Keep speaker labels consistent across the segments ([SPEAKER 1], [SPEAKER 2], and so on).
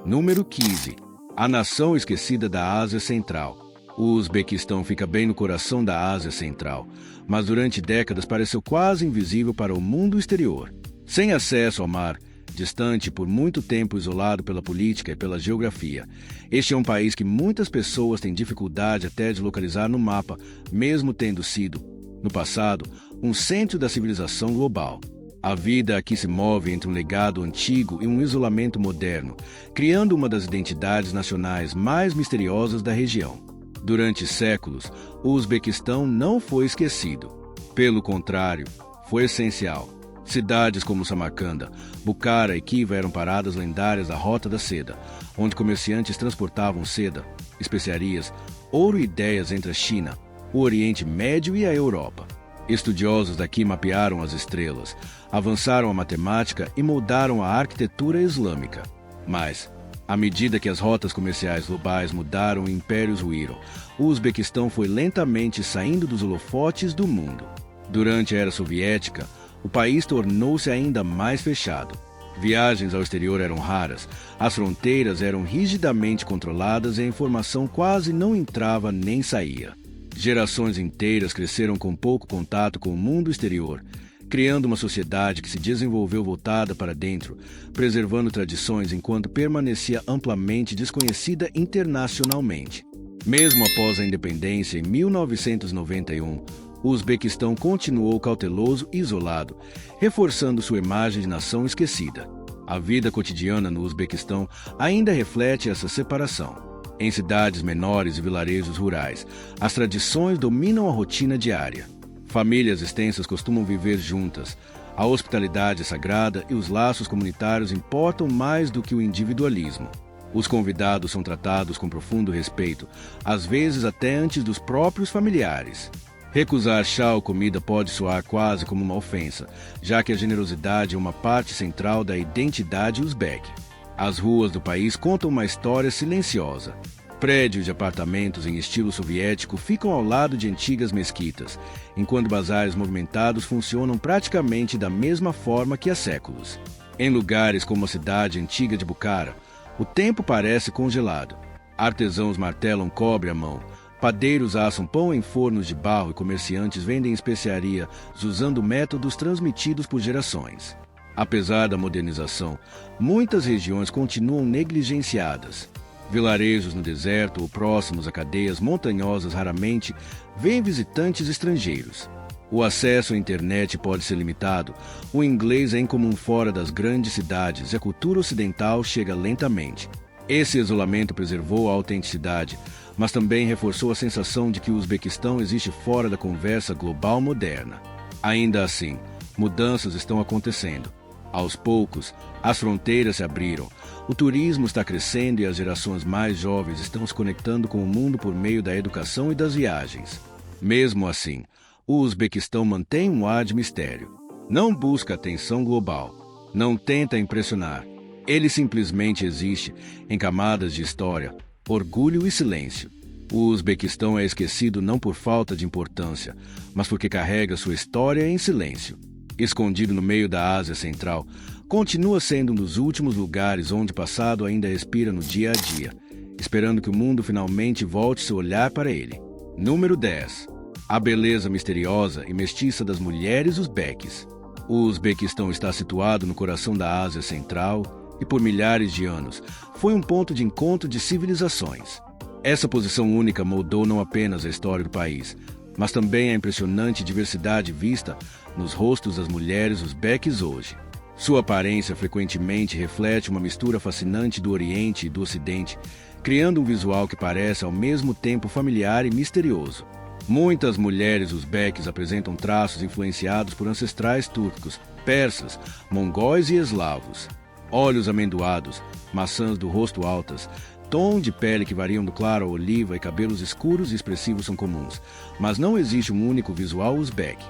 [SPEAKER 1] Número 15. A nação esquecida da Ásia Central. O Uzbequistão fica bem no coração da Ásia Central, mas durante décadas pareceu quase invisível para o mundo exterior. Sem acesso ao mar, distante por muito tempo, isolado pela política e pela geografia, este é um país que muitas pessoas têm dificuldade até de localizar no mapa, mesmo tendo sido, no passado, um centro da civilização global. A vida aqui se move entre um legado antigo e um isolamento moderno, criando uma das identidades nacionais mais misteriosas da região. Durante séculos, o Uzbequistão não foi esquecido. Pelo contrário, foi essencial. Cidades como Samarcanda, Bukhara e Khiva eram paradas lendárias da Rota da Seda, onde comerciantes transportavam seda, especiarias, ouro e ideias entre a China, o Oriente Médio e a Europa. Estudiosos daqui mapearam as estrelas, avançaram a matemática e moldaram a arquitetura islâmica. Mas, à medida que as rotas comerciais globais mudaram e impérios ruíram, o Uzbequistão foi lentamente saindo dos holofotes do mundo. Durante a era soviética, o país tornou-se ainda mais fechado. Viagens ao exterior eram raras, as fronteiras eram rigidamente controladas e a informação quase não entrava nem saía. Gerações inteiras cresceram com pouco contato com o mundo exterior, criando uma sociedade que se desenvolveu voltada para dentro, preservando tradições enquanto permanecia amplamente desconhecida internacionalmente. Mesmo após a independência em 1991, o Uzbequistão continuou cauteloso e isolado, reforçando sua imagem de nação esquecida. A vida cotidiana no Uzbequistão ainda reflete essa separação. Em cidades menores e vilarejos rurais, as tradições dominam a rotina diária. Famílias extensas costumam viver juntas. A hospitalidade é sagrada e os laços comunitários importam mais do que o individualismo. Os convidados são tratados com profundo respeito, às vezes até antes dos próprios familiares. Recusar chá ou comida pode soar quase como uma ofensa, já que a generosidade é uma parte central da identidade uzbeque. As ruas do país contam uma história silenciosa. Prédios de apartamentos em estilo soviético ficam ao lado de antigas mesquitas, enquanto bazares movimentados funcionam praticamente da mesma forma que há séculos. Em lugares como a cidade antiga de Bukhara, o tempo parece congelado. Artesãos martelam cobre à mão, padeiros assam pão em fornos de barro e comerciantes vendem especiarias usando métodos transmitidos por gerações. Apesar da modernização, muitas regiões continuam negligenciadas. Vilarejos no deserto ou próximos a cadeias montanhosas raramente vêem visitantes estrangeiros. O acesso à internet pode ser limitado, o inglês é incomum fora das grandes cidades e a cultura ocidental chega lentamente. Esse isolamento preservou a autenticidade, mas também reforçou a sensação de que o Uzbequistão existe fora da conversa global moderna. Ainda assim, mudanças estão acontecendo. Aos poucos, as fronteiras se abriram, o turismo está crescendo e as gerações mais jovens estão se conectando com o mundo por meio da educação e das viagens. Mesmo assim, o Uzbequistão mantém um ar de mistério. Não busca atenção global, não tenta impressionar. Ele simplesmente existe em camadas de história, orgulho e silêncio. O Uzbequistão é esquecido não por falta de importância, mas porque carrega sua história em silêncio. Escondido no meio da Ásia Central, continua sendo um dos últimos lugares onde o passado ainda respira no dia a dia, esperando que o mundo finalmente volte seu olhar para ele. Número 10. A beleza misteriosa e mestiça das mulheres uzbeques. O Uzbequistão está situado no coração da Ásia Central e, por milhares de anos, foi um ponto de encontro de civilizações. Essa posição única moldou não apenas a história do país, mas também a impressionante diversidade vista nos rostos das mulheres uzbeques hoje. Sua aparência frequentemente reflete uma mistura fascinante do Oriente e do Ocidente, criando um visual que parece ao mesmo tempo familiar e misterioso. Muitas mulheres uzbeques apresentam traços influenciados por ancestrais turcos, persas, mongóis e eslavos. Olhos amendoados, maçãs do rosto altas, tom de pele que variam do claro ao oliva e cabelos escuros e expressivos são comuns, mas não existe um único visual uzbeque.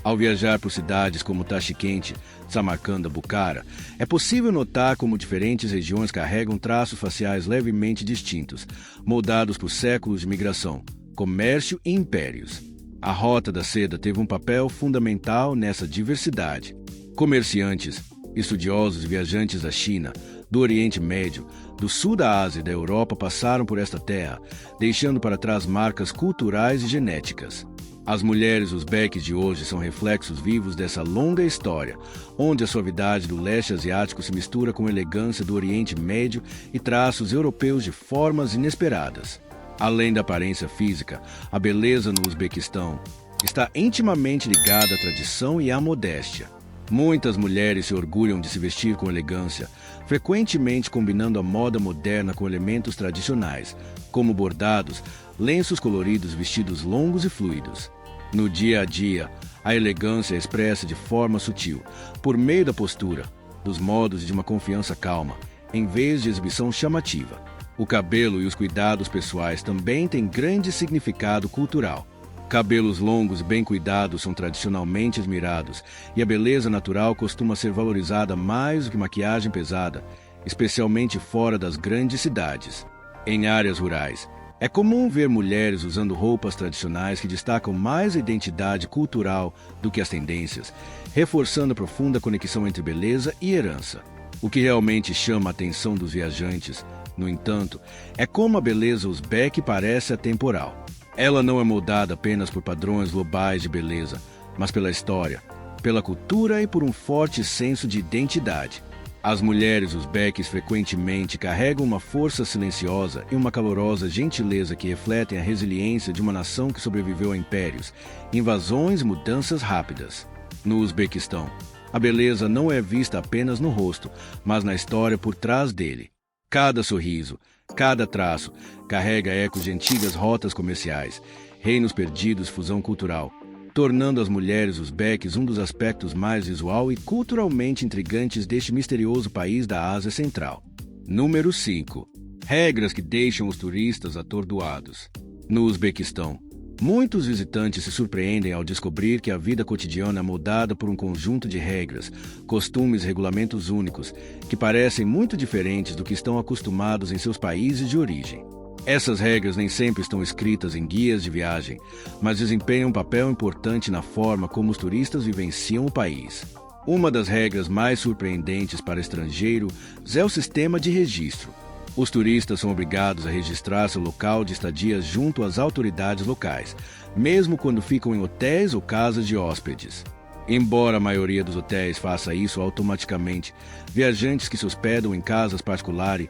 [SPEAKER 1] Ao viajar por cidades como Tashkent, Samarcanda, Bukhara, é possível notar como diferentes regiões carregam traços faciais levemente distintos, moldados por séculos de migração, comércio e impérios. A Rota da Seda teve um papel fundamental nessa diversidade. Comerciantes, estudiosos e viajantes da China, do Oriente Médio, do sul da Ásia e da Europa passaram por esta terra, deixando para trás marcas culturais e genéticas. As mulheres uzbeques de hoje são reflexos vivos dessa longa história, onde a suavidade do leste asiático se mistura com a elegância do Oriente Médio e traços europeus de formas inesperadas. Além da aparência física, a beleza no Uzbequistão está intimamente ligada à tradição e à modéstia. Muitas mulheres se orgulham de se vestir com elegância, frequentemente combinando a moda moderna com elementos tradicionais, como bordados, lenços coloridos, vestidos longos e fluidos. No dia a dia, a elegância é expressa de forma sutil, por meio da postura, dos modos e de uma confiança calma, em vez de exibição chamativa. O cabelo e os cuidados pessoais também têm grande significado cultural. Cabelos longos e bem cuidados são tradicionalmente admirados, e a beleza natural costuma ser valorizada mais do que maquiagem pesada, especialmente fora das grandes cidades. Em áreas rurais, é comum ver mulheres usando roupas tradicionais que destacam mais a identidade cultural do que as tendências, reforçando a profunda conexão entre beleza e herança. O que realmente chama a atenção dos viajantes, no entanto, é como a beleza uzbeque parece atemporal. Ela não é moldada apenas por padrões globais de beleza, mas pela história, pela cultura e por um forte senso de identidade. As mulheres uzbeques frequentemente carregam uma força silenciosa e uma calorosa gentileza que refletem a resiliência de uma nação que sobreviveu a impérios, invasões e mudanças rápidas. No Uzbequistão, a beleza não é vista apenas no rosto, mas na história por trás dele. Cada sorriso, cada traço, carrega ecos de antigas rotas comerciais, reinos perdidos, fusão cultural, tornando as mulheres uzbeques um dos aspectos mais visual e culturalmente intrigantes deste misterioso país da Ásia Central. Número 5. Regras que deixam os turistas atordoados. No Uzbequistão, muitos visitantes se surpreendem ao descobrir que a vida cotidiana é moldada por um conjunto de regras, costumes e regulamentos únicos, que parecem muito diferentes do que estão acostumados em seus países de origem. Essas regras nem sempre estão escritas em guias de viagem, mas desempenham um papel importante na forma como os turistas vivenciam o país. Uma das regras mais surpreendentes para estrangeiros é o sistema de registro. Os turistas são obrigados a registrar seu local de estadia junto às autoridades locais, mesmo quando ficam em hotéis ou casas de hóspedes. Embora a maioria dos hotéis faça isso automaticamente, viajantes que se hospedam em casas particulares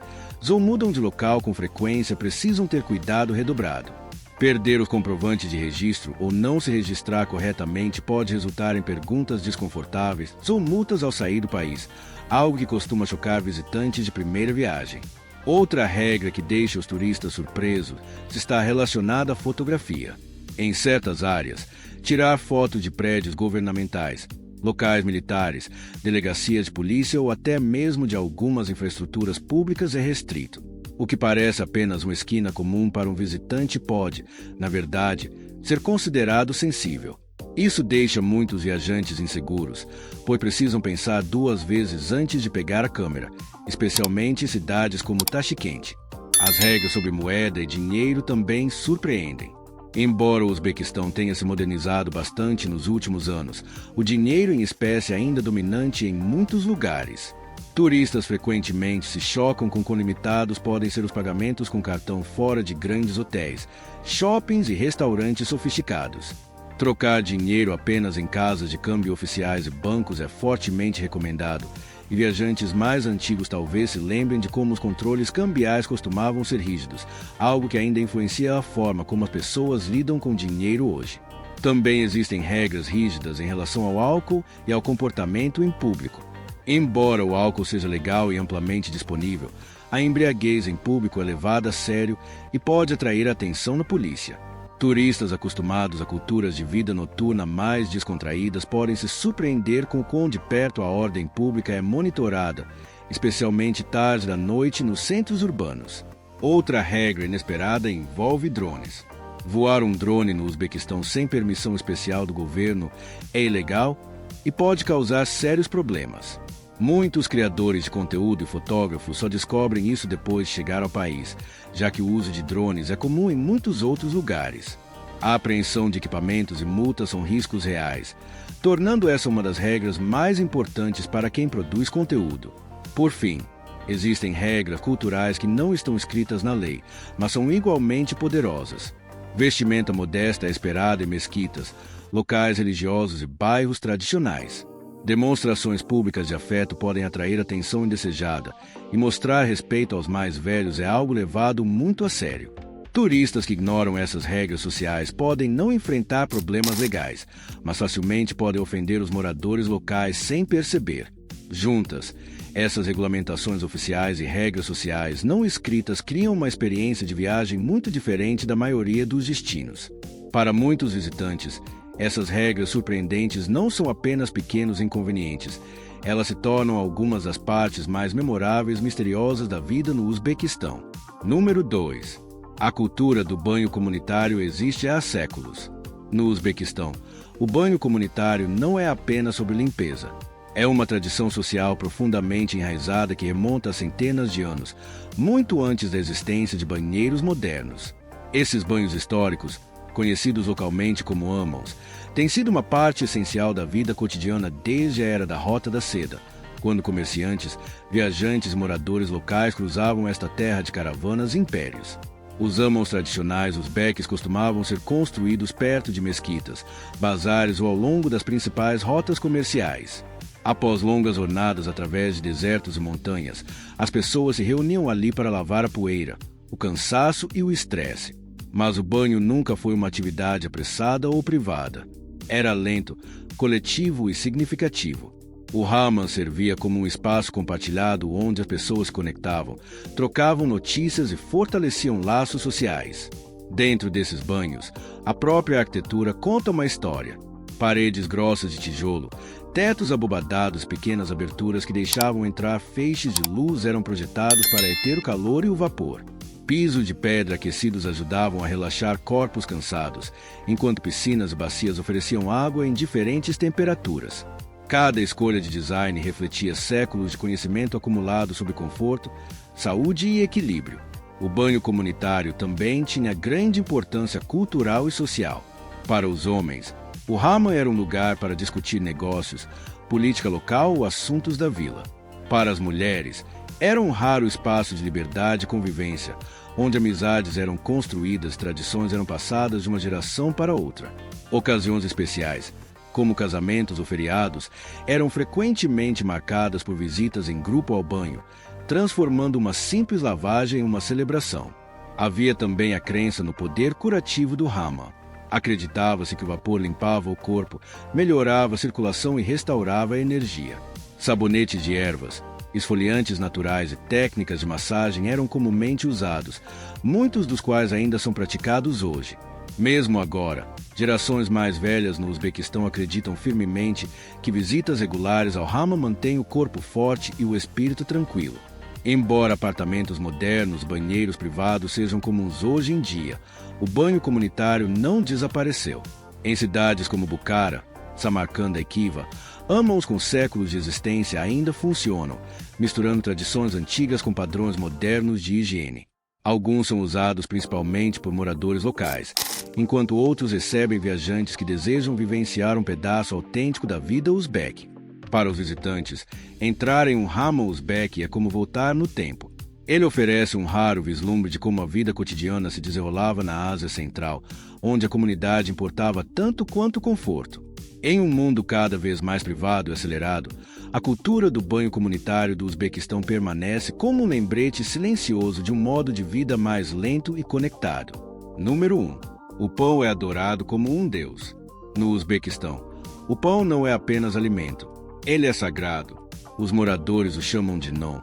[SPEAKER 1] ou mudam de local com frequência precisam ter cuidado redobrado. Perder os comprovantes de registro ou não se registrar corretamente pode resultar em perguntas desconfortáveis ou multas ao sair do país, algo que costuma chocar visitantes de primeira viagem. Outra regra que deixa os turistas surpresos está relacionada à fotografia. Em certas áreas, tirar foto de prédios governamentais, locais militares, delegacias de polícia ou até mesmo de algumas infraestruturas públicas é restrito. O que parece apenas uma esquina comum para um visitante pode, na verdade, ser considerado sensível. Isso deixa muitos viajantes inseguros, pois precisam pensar duas vezes antes de pegar a câmera, especialmente em cidades como Tashkent. As regras sobre moeda e dinheiro também surpreendem. Embora o Uzbequistão tenha se modernizado bastante nos últimos anos, o dinheiro em espécie é ainda dominante em muitos lugares. Turistas frequentemente se chocam com quão limitados podem ser os pagamentos com cartão fora de grandes hotéis, shoppings e restaurantes sofisticados. Trocar dinheiro apenas em casas de câmbio oficiais e bancos é fortemente recomendado, e viajantes mais antigos talvez se lembrem de como os controles cambiais costumavam ser rígidos, algo que ainda influencia a forma como as pessoas lidam com dinheiro hoje. Também existem regras rígidas em relação ao álcool e ao comportamento em público. Embora o álcool seja legal e amplamente disponível, a embriaguez em público é levada a sério e pode atrair a atenção da polícia. Turistas acostumados a culturas de vida noturna mais descontraídas podem se surpreender com o quão de perto a ordem pública é monitorada, especialmente tarde da noite nos centros urbanos. Outra regra inesperada envolve drones. Voar um drone no Uzbequistão sem permissão especial do governo é ilegal e pode causar sérios problemas. Muitos criadores de conteúdo e fotógrafos só descobrem isso depois de chegar ao país, já que o uso de drones é comum em muitos outros lugares. A apreensão de equipamentos e multas são riscos reais, tornando essa uma das regras mais importantes para quem produz conteúdo. Por fim, Existem regras culturais que não estão escritas na lei, mas são igualmente poderosas. Vestimenta modesta é esperada em mesquitas, locais religiosos e bairros tradicionais. Demonstrações públicas de afeto podem atrair atenção indesejada, e mostrar respeito aos mais velhos é algo levado muito a sério. Turistas que ignoram essas regras sociais podem não enfrentar problemas legais, mas facilmente podem ofender os moradores locais sem perceber. Juntas, essas regulamentações oficiais e regras sociais não escritas criam uma experiência de viagem muito diferente da maioria dos destinos. Para muitos visitantes, essas regras surpreendentes não são apenas pequenos inconvenientes, elas se tornam algumas das partes mais memoráveis e misteriosas da vida no Uzbequistão. Número 2. A cultura do banho comunitário existe há séculos. No Uzbequistão, o banho comunitário não é apenas sobre limpeza. É uma tradição social profundamente enraizada que remonta a centenas de anos, muito antes da existência de banheiros modernos. Esses banhos históricos, conhecidos localmente como hammams, têm sido uma parte essencial da vida cotidiana desde a era da Rota da Seda, quando comerciantes, viajantes e moradores locais cruzavam esta terra de caravanas e impérios. Os hammams tradicionais uzbeques costumavam ser construídos perto de mesquitas, bazares ou ao longo das principais rotas comerciais. Após longas jornadas através de desertos e montanhas, as pessoas se reuniam ali para lavar a poeira, o cansaço e o estresse. Mas o banho nunca foi uma atividade apressada ou privada. Era lento, coletivo e significativo. O hammam servia como um espaço compartilhado onde as pessoas se conectavam, trocavam notícias e fortaleciam laços sociais. Dentro desses banhos, a própria arquitetura conta uma história. Paredes grossas de tijolo, tetos abobadados, pequenas aberturas que deixavam entrar feixes de luz eram projetados para reter o calor e o vapor. Pisos de pedra aquecidos ajudavam a relaxar corpos cansados, enquanto piscinas e bacias ofereciam água em diferentes temperaturas. Cada escolha de design refletia séculos de conhecimento acumulado sobre conforto, saúde e equilíbrio. O banho comunitário também tinha grande importância cultural e social. Para os homens, o hammam era um lugar para discutir negócios, política local ou assuntos da vila. Para as mulheres, era um raro espaço de liberdade e convivência, onde amizades eram construídas e tradições eram passadas de uma geração para outra. Ocasiões especiais, como casamentos ou feriados, eram frequentemente marcadas por visitas em grupo ao banho, transformando uma simples lavagem em uma celebração. Havia também a crença no poder curativo do hammam. Acreditava-se que o vapor limpava o corpo, melhorava a circulação e restaurava a energia. Sabonetes de ervas, esfoliantes naturais e técnicas de massagem eram comumente usados, muitos dos quais ainda são praticados hoje. Mesmo agora, gerações mais velhas no Uzbequistão acreditam firmemente que visitas regulares ao hammam mantêm o corpo forte e o espírito tranquilo. Embora apartamentos modernos, banheiros privados sejam comuns hoje em dia, o banho comunitário não desapareceu. Em cidades como Bukhara, Samarcanda e Khiva, hammams com séculos de existência ainda funcionam, misturando tradições antigas com padrões modernos de higiene. Alguns são usados principalmente por moradores locais, enquanto outros recebem viajantes que desejam vivenciar um pedaço autêntico da vida uzbeque. Para os visitantes, entrar em um hammam uzbeque é como voltar no tempo. Ele oferece um raro vislumbre de como a vida cotidiana se desenrolava na Ásia Central, onde a comunidade importava tanto quanto o conforto. Em um mundo cada vez mais privado e acelerado, a cultura do banho comunitário do Uzbequistão permanece como um lembrete silencioso de um modo de vida mais lento e conectado. Número 1. O pão é adorado como um deus. No Uzbequistão, o pão não é apenas alimento. Ele é sagrado. Os moradores o chamam de non,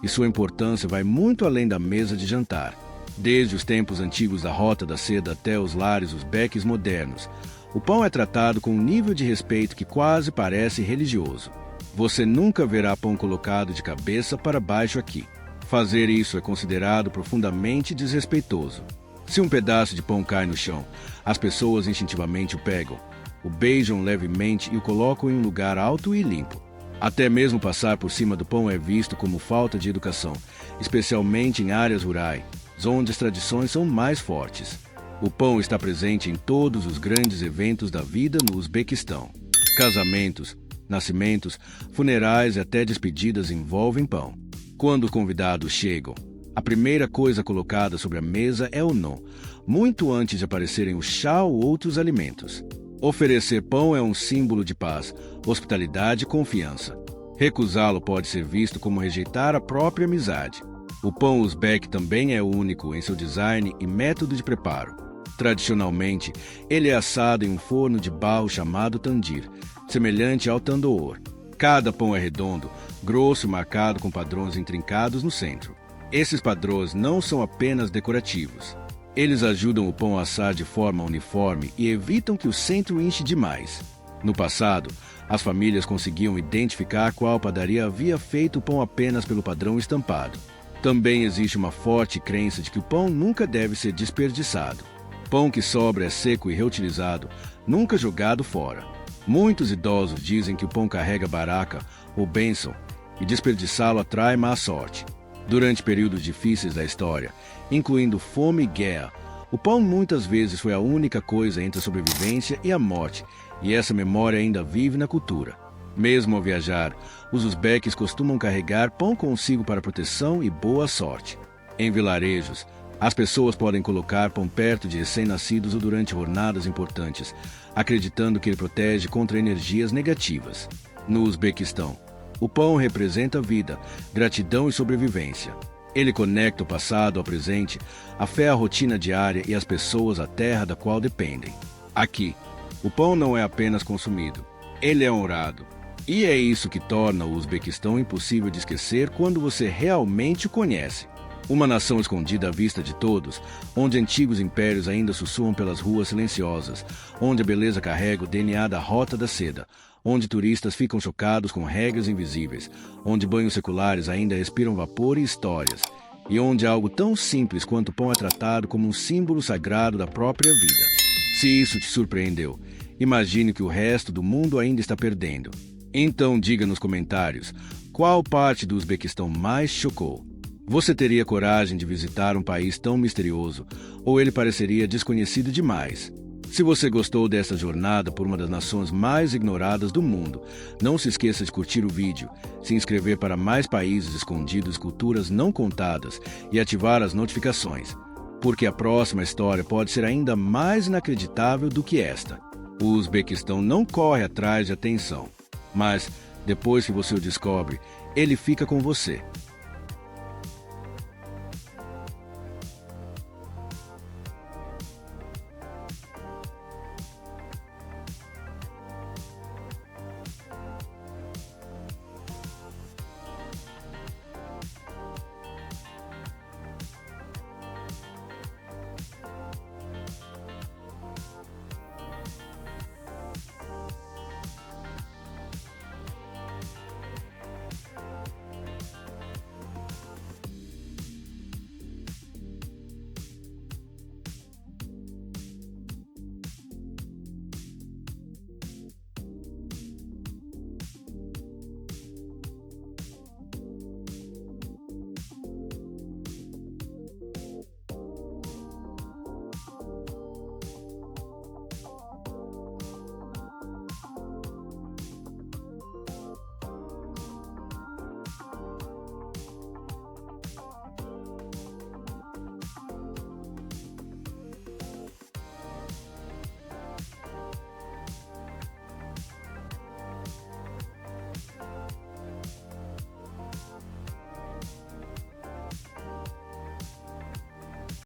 [SPEAKER 1] e sua importância vai muito além da mesa de jantar. Desde os tempos antigos da Rota da Seda até os lares uzbeques modernos, o pão é tratado com um nível de respeito que quase parece religioso. Você nunca verá pão colocado de cabeça para baixo aqui. Fazer isso é considerado profundamente desrespeitoso. Se um pedaço de pão cai no chão, as pessoas instintivamente o pegam, o beijam levemente e o colocam em um lugar alto e limpo. Até mesmo passar por cima do pão é visto como falta de educação, especialmente em áreas rurais, onde as tradições são mais fortes. O pão está presente em todos os grandes eventos da vida no Uzbequistão. Casamentos, nascimentos, funerais e até despedidas envolvem pão. Quando os convidados chegam, a primeira coisa colocada sobre a mesa é o não, muito antes de aparecerem o chá ou outros alimentos. Oferecer pão é um símbolo de paz, hospitalidade e confiança. Recusá-lo pode ser visto como rejeitar a própria amizade. O pão uzbek também é único em seu design e método de preparo. Tradicionalmente, ele é assado em um forno de barro chamado tandir, semelhante ao tandoor. Cada pão é redondo, grosso e marcado com padrões intrincados no centro. Esses padrões não são apenas decorativos. Eles ajudam o pão a assar de forma uniforme e evitam que o centro inche demais. No passado, as famílias conseguiam identificar qual padaria havia feito o pão apenas pelo padrão estampado. Também existe uma forte crença de que o pão nunca deve ser desperdiçado. Pão que sobra é seco e reutilizado, nunca jogado fora. Muitos idosos dizem que o pão carrega baraka ou bênção e desperdiçá-lo atrai má sorte. Durante períodos difíceis da história, incluindo fome e guerra, o pão muitas vezes foi a única coisa entre a sobrevivência e a morte, e essa memória ainda vive na cultura. Mesmo ao viajar, os uzbeques costumam carregar pão consigo para proteção e boa sorte. Em vilarejos, as pessoas podem colocar pão perto de recém-nascidos ou durante jornadas importantes, acreditando que ele protege contra energias negativas. No Uzbequistão, o pão representa vida, gratidão e sobrevivência. Ele conecta o passado ao presente, a fé à rotina diária e as pessoas à terra da qual dependem. Aqui, o pão não é apenas consumido, ele é honrado. E é isso que torna o Uzbequistão impossível de esquecer quando você realmente o conhece. Uma nação escondida à vista de todos, onde antigos impérios ainda sussurram pelas ruas silenciosas, onde a beleza carrega o DNA da Rota da Seda, onde turistas ficam chocados com regras invisíveis, onde banhos seculares ainda respiram vapor e histórias, e onde algo tão simples quanto o pão é tratado como um símbolo sagrado da própria vida. Se isso te surpreendeu, imagine que o resto do mundo ainda está perdendo. Então diga nos comentários qual parte do Uzbequistão mais chocou. Você teria coragem de visitar um país tão misterioso, ou ele pareceria desconhecido demais? Se você gostou dessa jornada por uma das nações mais ignoradas do mundo, não se esqueça de curtir o vídeo, se inscrever para mais países escondidos e culturas não contadas e ativar as notificações, porque a próxima história pode ser ainda mais inacreditável do que esta. O Uzbequistão não corre atrás de atenção, mas depois que você o descobre, ele fica com você.